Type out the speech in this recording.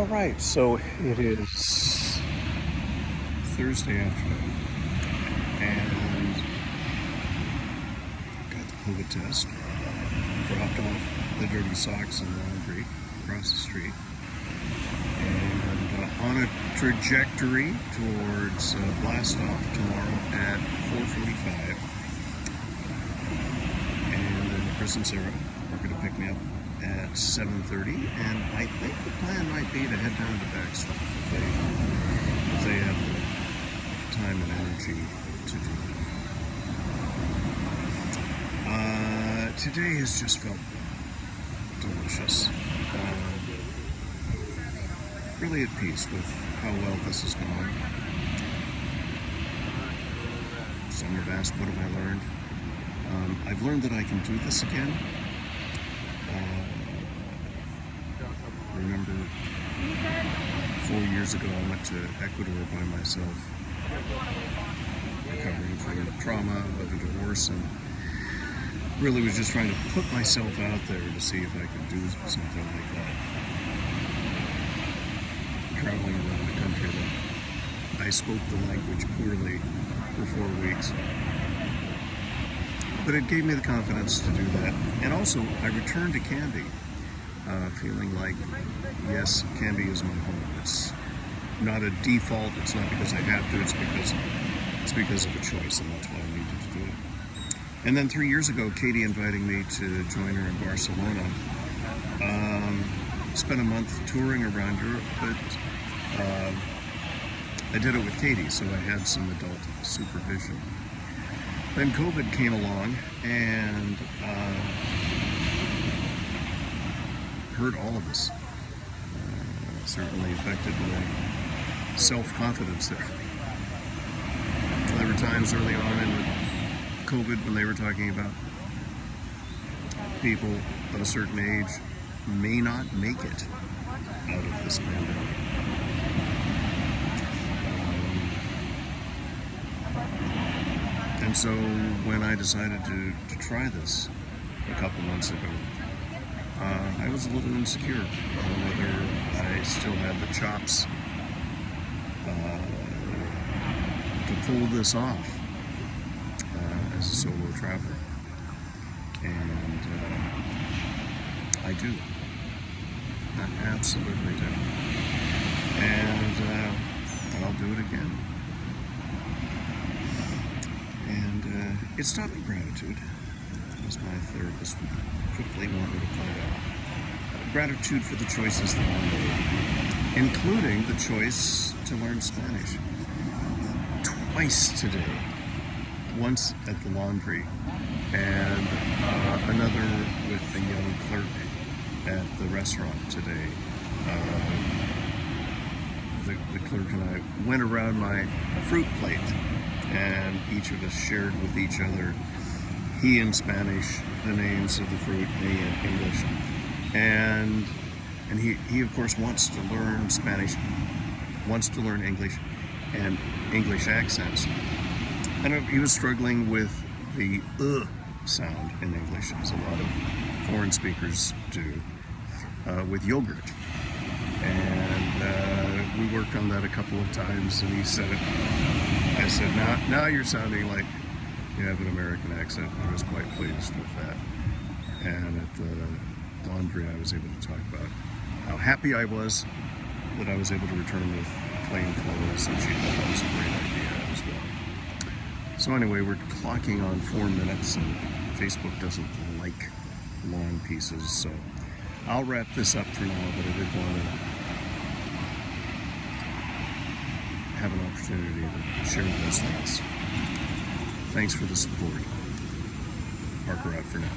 All right, so it is Thursday afternoon, and got the COVID test, dropped off the dirty socks in the laundry across the street, and on a trajectory towards blast off tomorrow at 4:45. And then Chris and Sarah are going to pick me up at 7:30, and I think the plan might be to head down to Baxter if they have the time and energy to do that. Today has just felt delicious. Really at peace with how well this has gone. Some have asked, what have I learned? I've learned that I can do this again. Remember 4 years ago I went to Ecuador by myself, recovering from trauma of a divorce, and really was just trying to put myself out there to see if I could do something like that. Traveling around a country that I spoke the language poorly for 4 weeks. But it gave me the confidence to do that. And also, I returned to Canby, feeling like, yes, Canby is my home. It's not a default. It's not because I have to. It's because of a choice, and that's why I needed to do it. And then 3 years ago, Katie inviting me to join her in Barcelona. Spent a month touring around Europe, but I did it with Katie, so I had some adult supervision. Then COVID came along and hurt all of us. Certainly affected my self-confidence there. There were times early on in COVID when they were talking about people of a certain age may not make it out of this pandemic. And so when I decided to try this a couple months ago, I was a little insecure on whether I still had the chops to pull this off as a solo traveler. And I do. I absolutely do. And I'll do it again. And it's taught me gratitude, as my therapist would quickly want me to point out. Gratitude for the choices that I made, including the choice to learn Spanish. Twice today. Once at the laundry, and another with the young clerk at the restaurant today. The clerk and I went around my fruit plate, and each of us shared with each other, he in Spanish, the names of the fruit, me in English. And he of course wants to learn Spanish, wants to learn English and English accents. And he was struggling with the sound in English, as a lot of foreign speakers do, with yogurt. And we worked on that a couple of times, and I said, now you're sounding like you have an American accent. I was quite pleased with that. And at the laundry, I was able to talk about how happy I was that I was able to return with plain clothes, and she thought that was a great idea as well. So anyway, we're clocking on 4 minutes, and Facebook doesn't like long pieces, so I'll wrap this up for now, but I did want to have an opportunity to share those thoughts. Thanks for the support. Parker out for now.